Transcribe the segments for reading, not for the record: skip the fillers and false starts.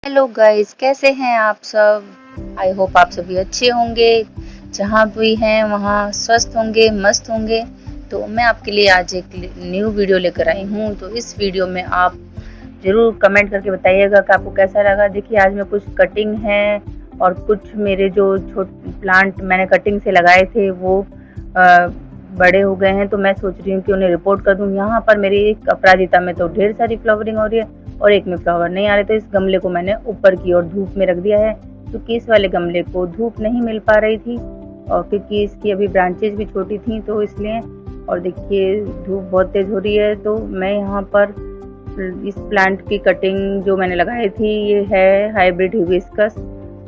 Hello guys, कैसे हैं आप सब। आई होप आप सभी अच्छे होंगे, जहाँ भी हैं वहाँ स्वस्थ होंगे, मस्त होंगे। तो मैं आपके लिए आज एक न्यू वीडियो लेकर आई हूँ। तो इस वीडियो में आप ज़रूर कमेंट करके बताइएगा कि आपको कैसा लगा। देखिए, आज मैं कुछ कटिंग है और कुछ मेरे जो छोटे प्लांट मैंने कटिंग से लगाए थे वो बड़े हो गए हैं, तो मैं सोच रही हूँ कि उन्हें रिपोर्ट कर दूँ। यहाँ पर मेरी एक अपराजिता में तो ढेर सारी फ्लावरिंग हो रही है और एक में फ्लावर नहीं आ रहे, तो इस गमले को मैंने ऊपर की ओर धूप में रख दिया है, क्योंकि इस वाले गमले को धूप नहीं मिल पा रही थी और क्योंकि इसकी अभी ब्रांचेज भी छोटी थी तो इसलिए। और देखिए, धूप बहुत तेज़ हो रही है, तो मैं यहाँ पर इस प्लांट की कटिंग जो मैंने लगाई थी ये है हाइब्रिड हिबिस्कस।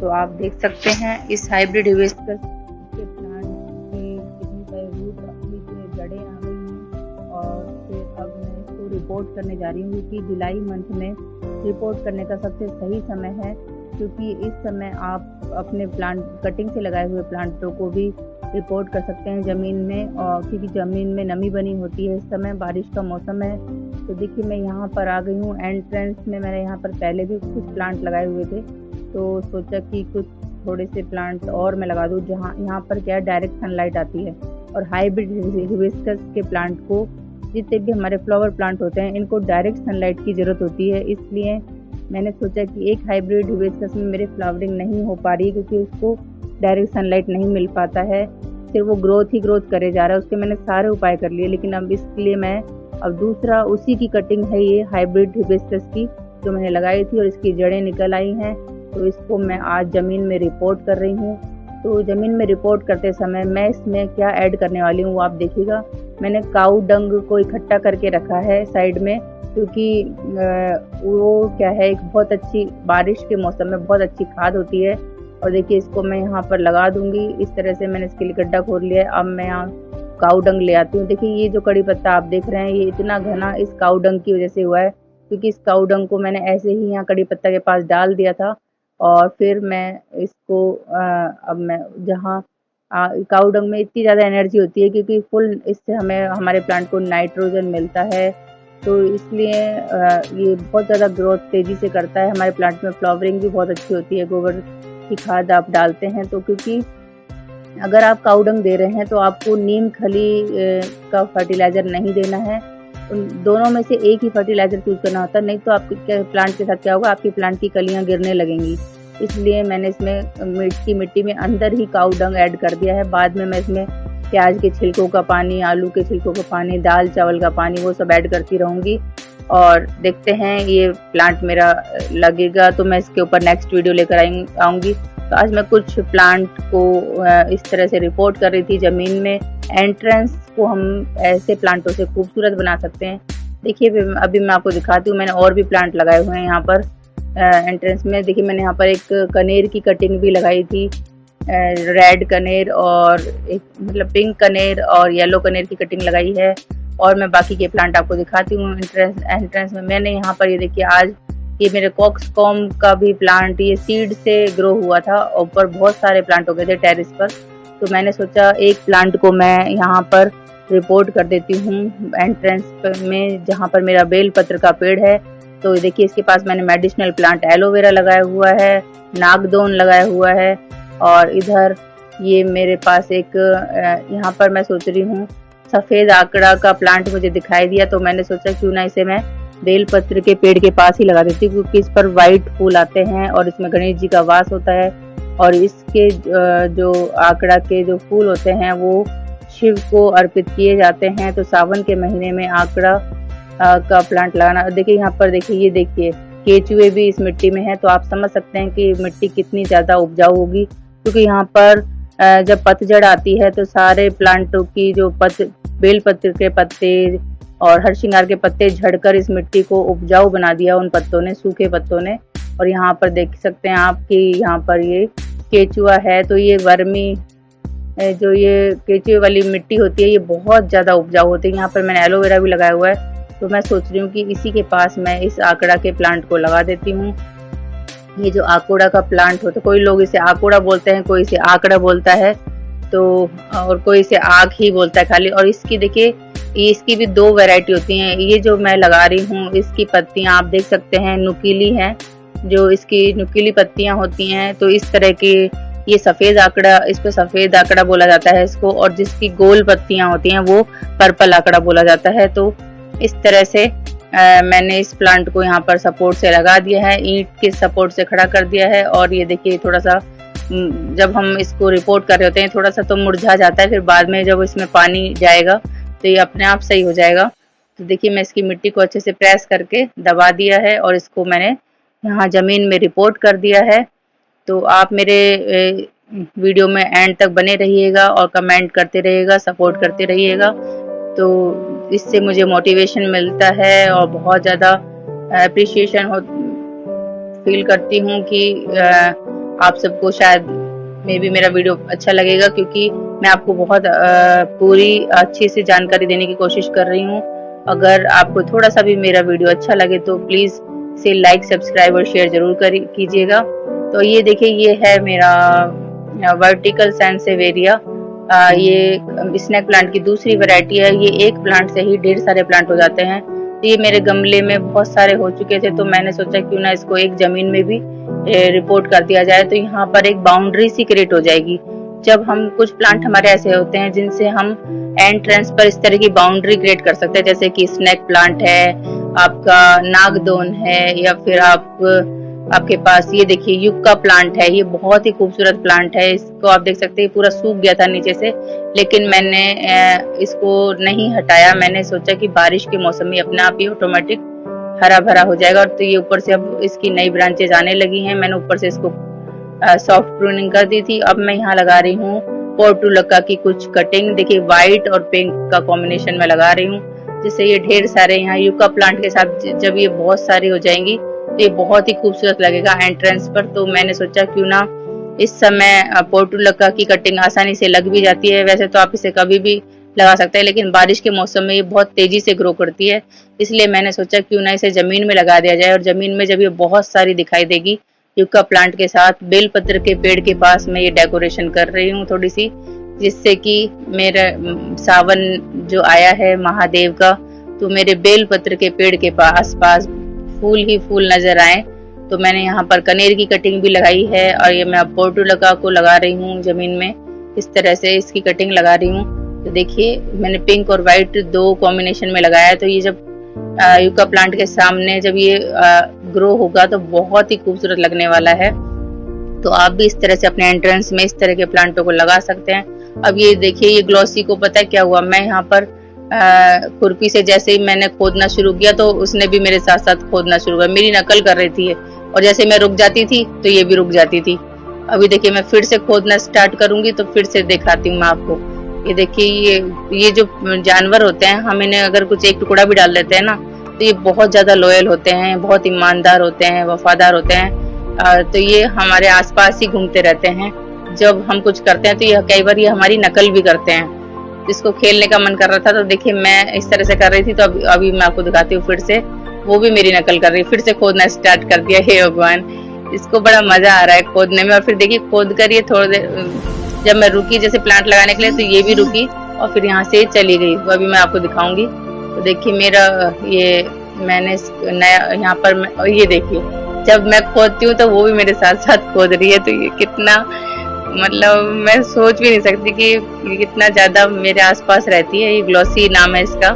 तो आप देख सकते हैं इस हाइब्रिड हिबिस्कस के प्लांट की कितनी सारी रूट अपनी जड़ें आ गई हैं। और फिर अब मैं इसको रिपोर्ट करने जा रही हूँ, क्योंकि जुलाई मंथ में रिपोर्ट करने का सबसे सही समय है, क्योंकि इस समय आप अपने प्लांट कटिंग से लगाए हुए प्लांटों को भी रिपोर्ट कर सकते हैं ज़मीन में, और क्योंकि ज़मीन में नमी बनी होती है। इस समय बारिश का मौसम है। तो देखिए, मैं यहाँ पर आ गई हूँ एंट्रेंस में। मैंने यहाँ पर पहले भी कुछ प्लांट लगाए हुए थे, तो सोचा कि कुछ थोड़े से प्लांट और मैं लगा दूँ, जहाँ यहाँ पर क्या डायरेक्ट सनलाइट आती है। और हाइब्रिड हिबिस्कस के प्लांट को, जितने भी हमारे फ्लावर प्लांट होते हैं, इनको डायरेक्ट सनलाइट की ज़रूरत होती है। इसलिए मैंने सोचा कि एक हाइब्रिड हिबिस्कस में मेरे फ्लावरिंग नहीं हो पा रही, क्योंकि उसको डायरेक्ट सनलाइट नहीं मिल पाता है, सिर्फ वो ग्रोथ ही ग्रोथ करे जा रहा है। उसके मैंने सारे उपाय कर लिए, लेकिन अब इसके लिए मैं अब दूसरा उसी की कटिंग है ये हाइब्रिड हिबिस्कस की, जो मैंने लगाई थी और इसकी जड़ें निकल आई हैं। तो इसको मैं आज ज़मीन में रिपोर्ट कर रही हूँ। तो ज़मीन में रिपोर्ट करते समय मैं इसमें क्या ऐड करने वाली हूँ वो आप देखिएगा। मैंने काऊ डंग को इकट्ठा करके रखा है साइड में, क्योंकि वो क्या है, एक बहुत अच्छी बारिश के मौसम में बहुत अच्छी खाद होती है। और देखिए, इसको मैं यहाँ पर लगा दूंगी। इस तरह से मैंने इसके लिए गड्ढा खोद लिया है। अब मैं यहाँ काऊ डंग ले आती हूँ। देखिए, ये जो कड़ी पत्ता आप देख रहे हैं ये इतना घना इस काऊ डंग की वजह से हुआ है, क्योंकि इस काऊ डंग को मैंने ऐसे ही यहाँ कड़ी पत्ता के पास डाल दिया था। और फिर मैं इसको अब मैं जहाँ काऊ डंग में इतनी ज़्यादा एनर्जी होती है, क्योंकि फुल इससे हमें हमारे प्लांट को नाइट्रोजन मिलता है, तो इसलिए ये बहुत ज़्यादा ग्रोथ तेज़ी से करता है। हमारे प्लांट में फ्लावरिंग भी बहुत अच्छी होती है। गोबर की खाद आप डालते हैं तो, क्योंकि अगर आप काऊ डंग दे रहे हैं तो आपको नीम खली का फर्टिलाइज़र नहीं देना है। उन दोनों में से एक ही फर्टिलाइज़र चूज़ करना होता है, नहीं तो आपके प्लांट के साथ क्या होगा, आपकी प्लांट की कलियां गिरने लगेंगी। इसलिए मैंने इसमें मिट्टी में अंदर ही काऊ डंग ऐड कर दिया है। बाद में मैं इसमें प्याज के छिलकों का पानी, आलू के छिलकों का पानी, दाल चावल का पानी, वो सब ऐड करती रहूँगी। और देखते हैं ये प्लांट मेरा लगेगा तो मैं इसके ऊपर नेक्स्ट वीडियो लेकर आऊँगी। तो आज मैं कुछ प्लांट को इस तरह से रिपोर्ट कर रही थी ज़मीन में। एंट्रेंस को हम ऐसे प्लांटों से खूबसूरत बना सकते हैं। देखिए, अभी मैं आपको दिखाती हूँ, मैंने और भी प्लांट लगाए हुए हैं यहाँ पर एंट्रेंस में। देखिए, मैंने यहाँ पर एक कनेर की कटिंग भी लगाई थी, रेड कनेर और एक मतलब पिंक कनेर और येलो कनेर की कटिंग लगाई है। और मैं बाकी के प्लांट आपको दिखाती हूँ एंट्रेंस में। मैंने यहाँ पर ये देखिए, आज ये मेरे कॉक्सकॉम का भी प्लांट ये सीड से ग्रो हुआ था। ऊपर बहुत सारे प्लांट हो गए थे टेरेस पर, तो मैंने सोचा एक प्लांट को मैं यहाँ पर रिपोर्ट कर देती हूँ एंट्रेंस में, जहाँ पर मेरा बेलपत्र का पेड़ है। तो देखिए, इसके पास मैंने मेडिसिनल प्लांट एलोवेरा लगाया हुआ है, नागदोन लगाया हुआ है। और इधर ये मेरे पास एक यहाँ पर मैं सोच रही हूँ सफ़ेद आकड़ा का प्लांट मुझे दिखाई दिया, तो मैंने सोचा क्यों ना इसे मैं बेलपत्र के पेड़ के पास ही लगा देती हूँ, क्योंकि इस पर वाइट फूल आते हैं और इसमें गणेश जी का वास होता है। और इसके जो आकड़ा के जो फूल होते हैं वो शिव को अर्पित किए जाते हैं। तो सावन के महीने में आकड़ा का प्लांट लगाना। देखिए, यहाँ पर देखिए, ये देखिए केचुए भी इस मिट्टी में है, तो आप समझ सकते हैं कि मिट्टी कितनी ज़्यादा उपजाऊ होगी। क्योंकि यहाँ पर जब पतझड़ आती है तो सारे प्लांटों की जो बेलपत्र के पत्ते और हरसिंगार के पत्ते झड़कर इस मिट्टी को उपजाऊ बना दिया उन पत्तों ने, सूखे पत्तों ने। और यहाँ पर देख सकते हैं आप कि यहाँ पर ये केचुआ है, तो ये वर्मी जो ये केचुए वाली मिट्टी होती है ये बहुत ज़्यादा उपजाऊ होती है। यहाँ पर मैंने एलोवेरा भी लगाया हुआ है, तो मैं सोच रही हूँ कि इसी के पास मैं इस आकड़ा के प्लांट को लगा देती हूँ। ये जो आकोड़ा का प्लांट होता है, कोई लोग इसे आकोड़ा बोलते हैं, कोई इसे आकड़ा बोलता है, तो और कोई इसे आग ही बोलता है खाली। और इसकी देखिए, इसकी भी दो वैरायटी होती हैं। ये जो मैं लगा रही हूँ इसकी पत्तियाँ आप देख सकते हैं नुकीली हैं, जो इसकी नुकीली पत्तियां होती हैं, तो इस तरह की ये सफ़ेद आकड़ा, इस पे सफ़ेद आकड़ा बोला जाता है इसको, और जिसकी गोल पत्तियां होती हैं वो पर्पल आकड़ा बोला जाता है। तो इस तरह से मैंने इस प्लांट को यहाँ पर सपोर्ट से लगा दिया है, ईंट के सपोर्ट से खड़ा कर दिया है। और ये देखिए थोड़ा सा जब हम इसको रिपोर्ट कर रहे होते हैं थोड़ा सा तो मुरझा जाता है, फिर बाद में जब इसमें पानी जाएगा तो ये अपने आप सही हो जाएगा। तो देखिए मैं इसकी मिट्टी को अच्छे से प्रेस करके दबा दिया है और इसको मैंने यहाँ ज़मीन में रिपोर्ट कर दिया है। तो आप मेरे वीडियो में एंड तक बने रहिएगा और कमेंट करते रहिएगा, सपोर्ट करते रहिएगा। तो इससे मुझे मोटिवेशन मिलता है और बहुत ज़्यादा अप्रिशिएशन फील करती हूँ कि आप सबको शायद मे भी मेरा वीडियो अच्छा लगेगा, क्योंकि मैं आपको बहुत पूरी अच्छी से जानकारी देने की कोशिश कर रही हूँ। अगर आपको थोड़ा सा भी मेरा वीडियो अच्छा लगे तो प्लीज़ इसे लाइक, सब्सक्राइब और शेयर जरूर कीजिएगा। तो ये देखिए ये है मेरा वर्टिकल सैनसेवेरिया। ये स्नेक प्लांट की दूसरी वैरायटी है। ये एक प्लांट से ही ढेर सारे प्लांट हो जाते हैं। तो ये मेरे गमले में बहुत सारे हो चुके थे, तो मैंने सोचा क्यों ना इसको एक जमीन में भी रिपोर्ट कर दिया जाए, तो यहाँ पर एक बाउंड्री सी क्रिएट हो जाएगी। जब हम कुछ प्लांट हमारे ऐसे होते हैं जिनसे हम एंट्रेंस पर इस तरह की बाउंड्री क्रिएट कर सकते हैं, जैसे कि स्नेक प्लांट है, आपका नागदोन है, या फिर आपके पास ये देखिए युक्का प्लांट है। ये बहुत ही खूबसूरत प्लांट है। इसको आप देख सकते हैं पूरा सूख गया था नीचे से, लेकिन मैंने इसको नहीं हटाया। मैंने सोचा कि बारिश के मौसम में अपने आप ही ऑटोमेटिक हरा भरा हो जाएगा। और तो ये ऊपर से अब इसकी नई ब्रांचेज आने लगी हैं। मैंने ऊपर से इसको सॉफ्ट प्रूनिंग कर दी थी। अब मैं यहाँ लगा रही हूँ पोर्टुलका की कुछ कटिंग। देखिए व्हाइट और पिंक का कॉम्बिनेशन में लगा रही हूँ, जिससे ये ढेर सारे यहाँ युक्का प्लांट के साथ जब ये बहुत सारी हो जाएंगी तो ये बहुत ही खूबसूरत लगेगा एंट्रेंस पर। तो मैंने सोचा क्यों ना इस समय पोर्टुलका की कटिंग आसानी से लग भी जाती है। वैसे तो आप इसे कभी भी लगा सकते हैं, लेकिन बारिश के मौसम में ये बहुत तेजी से ग्रो करती है, इसलिए मैंने सोचा क्यों ना इसे जमीन में लगा दिया जाए। और जमीन में जब ये बहुत सारी दिखाई देगी युक्का प्लांट के साथ, बेलपत्र के पेड़ के पास मैं ये डेकोरेशन कर रही हूँ थोड़ी सी, जिससे कि मेरा सावन जो आया है महादेव का, तो मेरे बेलपत्र के पेड़ के पास फूल ही फूल नजर आए। तो मैंने यहाँ पर कनेर की कटिंग भी लगाई है, और ये मैं अब पोर्टुलका को लगा रही हूँ जमीन में। इस तरह से इसकी कटिंग लगा रही हूँ। तो देखिए मैंने पिंक और व्हाइट दो कॉम्बिनेशन में लगाया है। तो ये जब युक्का प्लांट के सामने जब ये ग्रो होगा तो बहुत ही खूबसूरत लगने वाला है। तो आप भी इस तरह से अपने एंट्रेंस में इस तरह के प्लांटों को लगा सकते हैं। अब ये देखिए ये ग्लॉसी को पता है क्या हुआ, मैं यहाँ पर खुरपी से जैसे ही मैंने खोदना शुरू किया तो उसने भी मेरे साथ साथ खोदना शुरू किया, मेरी नकल कर रही थी। और जैसे मैं रुक जाती थी तो ये भी रुक जाती थी। अभी देखिए मैं फिर से खोदना स्टार्ट करूंगी तो फिर से दिखाती हूँ मैं आपको। ये देखिए ये जो जानवर होते हैं, हम इन्हें अगर कुछ एक टुकड़ा भी डाल देते हैं ना, तो ये बहुत ज्यादा लॉयल होते हैं, बहुत ईमानदार होते हैं, वफादार होते हैं। तो ये हमारे आसपास ही घूमते रहते हैं। जब हम कुछ करते हैं तो ये कई बार ये हमारी नकल भी करते हैं। जिसको खेलने का मन कर रहा था तो देखिए मैं इस तरह से कर रही थी, तो अभी मैं आपको दिखाती हूँ फिर से। वो भी मेरी नकल कर रही है, फिर से खोदना स्टार्ट कर दिया। हे भगवान, इसको बड़ा मजा आ रहा है खोदने में। और फिर देखिए खोद कर ये थोड़ी देर जब मैं रुकी जैसे प्लांट लगाने के लिए, तो ये भी रुकी और फिर यहाँ से चली गई। वो अभी मैं आपको दिखाऊंगी। तो देखिए मेरा ये मैंने नया यहाँ पर ये देखिए जब मैं खोदती हूँ तो वो भी मेरे साथ साथ खोद रही है। तो ये कितना, मतलब मैं सोच भी नहीं सकती कि ये कितना ज्यादा मेरे आसपास रहती है। ये ग्लॉसी नाम है इसका।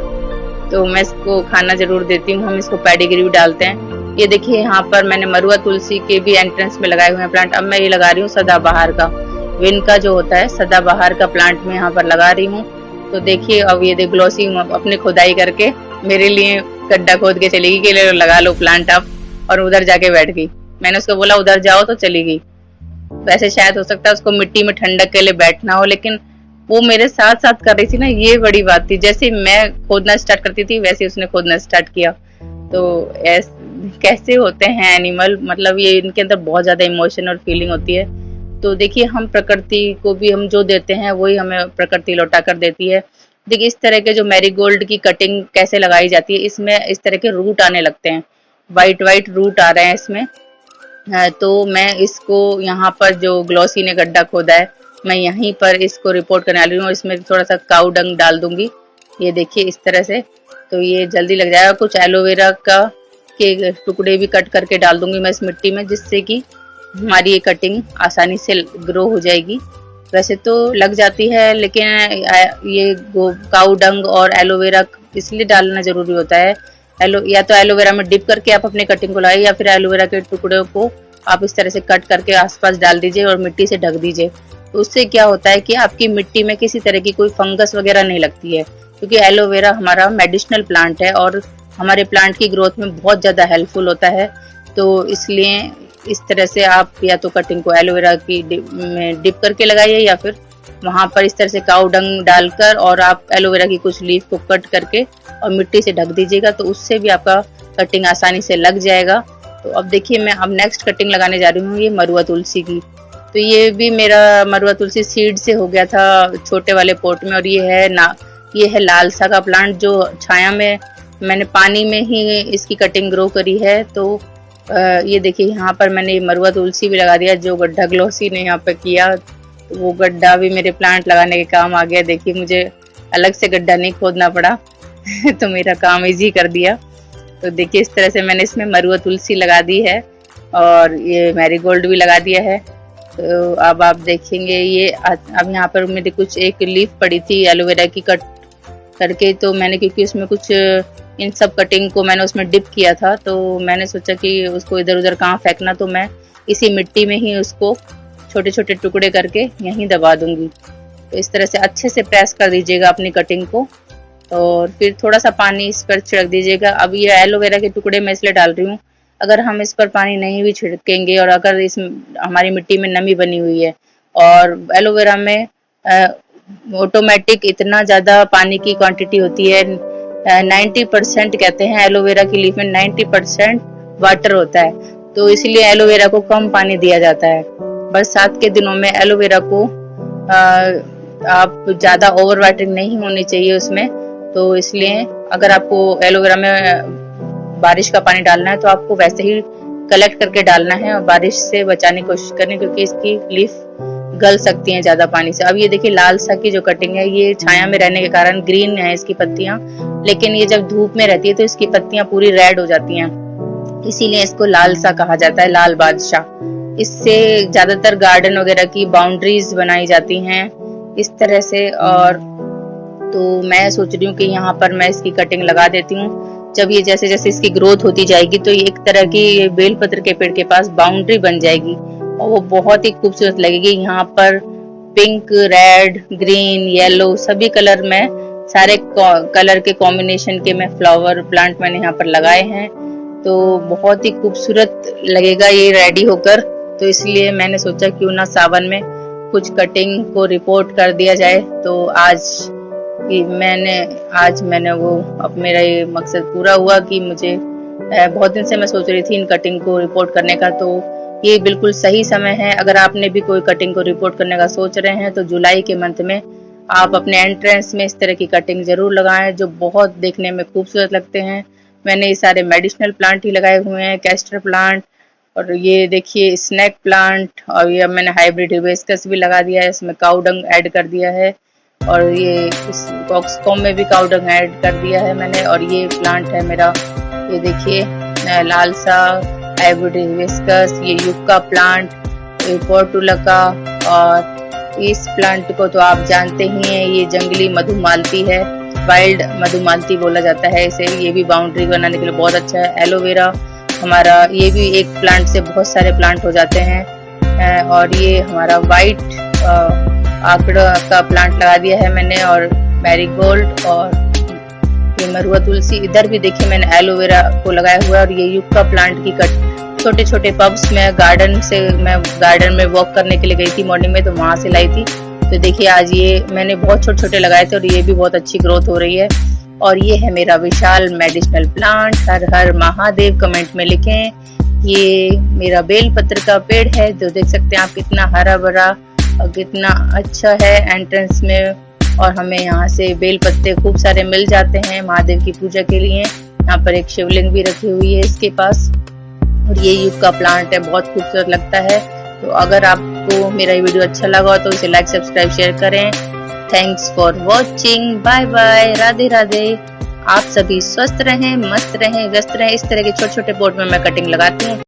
तो मैं इसको खाना जरूर देती हूँ, हम इसको पेडिग्री भी डालते हैं। ये देखिए यहाँ पर मैंने मरुआ तुलसी के भी एंट्रेंस में लगाए हुए हैं प्लांट। अब मैं ये लगा रही हूँ सदाबहार का, विन का जो होता है सदाबहार का प्लांट में यहाँ पर लगा रही हूँ। तो देखिए अब ये ग्लॉसी अपने खुदाई करके मेरे लिए गड्ढा खोद के चली गई कि लगा लो प्लांट आप, और उधर जाके बैठ गई। मैंने उसको बोला उधर जाओ तो चली गई। वैसे शायद हो सकता है उसको मिट्टी में ठंडक के लिए बैठना हो, लेकिन वो मेरे साथ साथ कर रही थी ना, ये बड़ी बात थी। जैसे मैं खोदना स्टार्ट करती थी वैसे उसने खोदना स्टार्ट किया। तो कैसे होते हैं एनिमल, मतलब ये इनके अंदर बहुत ज्यादा इमोशन और फीलिंग होती है। तो देखिए हम प्रकृति को भी हम जो देते हैं वही हमें प्रकृति लौटा कर देती है। देखिए इस तरह के जो मैरीगोल्ड की कटिंग कैसे लगाई जाती है, इसमें इस तरह के रूट आने लगते हैं, वाइट वाइट रूट आ रहे हैं इसमें। तो मैं इसको यहाँ पर जो ग्लॉसी ने गड्ढा खोदा है, मैं यहीं पर इसको रिपोर्ट करने वाली हूँ। इसमें थोड़ा सा काऊ डंग डाल दूंगी, ये देखिए इस तरह से। तो ये जल्दी लग जाएगा। कुछ एलोवेरा का के टुकड़े भी कट करके डाल दूंगी मैं इस मिट्टी में, जिससे कि हमारी ये कटिंग आसानी से ग्रो हो जाएगी। वैसे तो लग जाती है, लेकिन ये काऊ डंग और एलोवेरा इसलिए डालना जरूरी होता है। या तो एलोवेरा में डिप करके आप अपने कटिंग को लगाइए, या फिर एलोवेरा के टुकड़ों को आप इस तरह से कट करके आसपास डाल दीजिए और मिट्टी से ढक दीजिए। तो उससे क्या होता है कि आपकी मिट्टी में किसी तरह की कोई फंगस वगैरह नहीं लगती है, क्योंकि एलोवेरा हमारा मेडिसिनल प्लांट है और हमारे प्लांट की ग्रोथ में बहुत ज़्यादा हेल्पफुल होता है। तो इसलिए इस तरह से आप या तो कटिंग को एलोवेरा की में डिप करके लगाइए, या फिर वहाँ पर इस तरह से काऊ डंग डालकर और आप एलोवेरा की कुछ लीफ को कट करके और मिट्टी से ढक दीजिएगा, तो उससे भी आपका कटिंग आसानी से लग जाएगा। तो अब देखिए मैं अब नेक्स्ट कटिंग लगाने जा रही हूँ ये मरुआ तुलसी की। तो ये भी मेरा मरुआ तुलसी सीड से हो गया था छोटे वाले पॉट में, और ये है लालसा का प्लांट जो छाया में मैंने पानी में ही इसकी कटिंग ग्रो करी है। तो ये देखिए यहाँ पर मैंने मरुआ तुलसी भी लगा दिया, जो गड्ढा ग्लोसी ने यहाँ पे किया, तो वो गड्ढा भी मेरे प्लांट लगाने के काम आ गया। देखिए मुझे अलग से गड्ढा नहीं खोदना पड़ा तो मेरा काम इजी कर दिया। तो देखिए इस तरह से मैंने इसमें मरुआ तुलसी लगा दी है और ये मैरीगोल्ड भी लगा दिया है। तो अब आप देखेंगे ये अब यहाँ पर मेरी कुछ एक लीफ पड़ी थी एलोवेरा की कट करके, तो मैंने क्योंकि उसमें कुछ इन सब कटिंग को मैंने उसमें डिप किया था, तो मैंने सोचा कि उसको इधर उधर कहाँ फेंकना, तो मैं इसी मिट्टी में ही उसको छोटे छोटे टुकड़े करके यहीं दबा दूंगी। तो इस तरह से अच्छे से प्रेस कर दीजिएगा अपनी कटिंग को, और फिर थोड़ा सा पानी इस पर छिड़क दीजिएगा। अब ये एलोवेरा के टुकड़े मैं इसलिए डाल रही हूँ, अगर हम इस पर पानी नहीं भी छिड़केंगे और अगर इस हमारी मिट्टी में नमी बनी हुई है, और एलोवेरा में ऑटोमेटिक इतना ज़्यादा पानी की क्वांटिटी होती है, 90% कहते हैं एलोवेरा की लीफ में 90% वाटर होता है, तो इसलिए एलोवेरा को कम पानी दिया जाता है। बरसात के दिनों में एलोवेरा को आप ज़्यादा ओवर वाटरिंग नहीं होनी चाहिए उसमें, तो इसलिए अगर आपको एलोवेरा में बारिश का पानी डालना है तो आपको वैसे ही कलेक्ट करके डालना है और बारिश से बचाने की कोशिश करनी, क्योंकि इसकी लीफ गल सकती हैं ज्यादा पानी से। अब ये देखिए लालसा की जो कटिंग है, ये छाया में रहने के कारण ग्रीन है इसकी पत्तियां, लेकिन ये जब धूप में रहती है तो इसकी पत्तियां पूरी रेड हो जाती हैं, इसीलिए इसको लालसा कहा जाता है, लाल बादशाह। इससे ज्यादातर गार्डन वगैरह की बाउंड्रीज बनाई जाती हैं इस तरह से। और तो मैं सोच रही हूँ कि यहाँ पर मैं इसकी कटिंग लगा देती हूँ। जब ये जैसे जैसे इसकी ग्रोथ होती जाएगी तो ये एक तरह की बेलपत्र के पेड़ के पास बाउंड्री बन जाएगी और वो बहुत ही खूबसूरत लगेगी। यहाँ पर पिंक, रेड, ग्रीन, येलो सभी कलर में, सारे कलर के कॉम्बिनेशन के मैं फ्लावर प्लांट मैंने यहाँ पर लगाए हैं, तो बहुत ही खूबसूरत लगेगा ये रेडी होकर। तो इसलिए मैंने सोचा क्यों ना सावन में कुछ कटिंग को रिपोर्ट कर दिया जाए। तो आज मैंने वो, अब मेरा ये मकसद पूरा हुआ कि मुझे बहुत दिन से मैं सोच रही थी इन कटिंग को रिपोर्ट करने का, तो ये बिल्कुल सही समय है। अगर आपने भी कोई कटिंग को रिपोर्ट करने का सोच रहे हैं तो जुलाई के मंथ में आप अपने एंट्रेंस में इस तरह की कटिंग जरूर लगाएं, जो बहुत देखने में खूबसूरत लगते हैं। मैंने ये सारे मेडिसिनल प्लांट ही लगाए हुए हैं, कैस्टर प्लांट, और ये देखिए स्नेक प्लांट, और ये मैंने हाइब्रिड हिबिस्कस भी लगा दिया है, इसमें काऊ डंग ऐड कर दिया है, और ये इस कॉक्सकॉम में भी काऊ डंग ऐड कर दिया है मैंने। और ये प्लांट है मेरा, ये देखिए लालसा, हाइब्रिड हिबिस्कस, ये युक्का प्लांट, ये पोर्टुलका, और इस प्लांट को तो आप जानते ही हैं, ये जंगली मधुमालती है, वाइल्ड मधुमालती बोला जाता है इसे। ये भी बाउंड्री बनाने के लिए बहुत अच्छा है। एलोवेरा हमारा, ये भी एक प्लांट से बहुत सारे प्लांट हो जाते हैं। और ये हमारा वाइट आकड़ा का प्लांट लगा दिया है मैंने, और मैरीगोल्ड, और ये मरुआ तुलसी। इधर भी देखिए मैंने एलोवेरा को लगाया हुआ है, और ये युक्का प्लांट की कट छोटे छोटे पब्स में गार्डन में वॉक करने के लिए गई थी मॉर्निंग में, तो वहां से लाई थी। तो देखिए आज ये मैंने बहुत छोटे छोटे लगाए थे और ये भी बहुत अच्छी ग्रोथ हो रही है। और ये है मेरा विशाल मेडिसिनल प्लांट। हर हर महादेव कमेंट में लिखें। ये मेरा बेलपत्र का पेड़ है, जो देख सकते हैं आप कितना हरा भरा और कितना अच्छा है एंट्रेंस में। और हमें यहाँ से बेल पत्ते खूब सारे मिल जाते हैं महादेव की पूजा के लिए। यहाँ पर एक शिवलिंग भी रखी हुई है इसके पास, और ये युक्का प्लांट है, बहुत खूबसूरत लगता है। तो अगर आपको मेरा ये वीडियो अच्छा लगा तो इसे लाइक, सब्सक्राइब, शेयर करें। Thanks for watching. Bye bye. Radhe Radhe. आप सभी स्वस्थ रहें, मस्त रहें, व्यस्त रहें। इस तरह के छोटे छोटे पॉट में मैं कटिंग लगाती हूँ।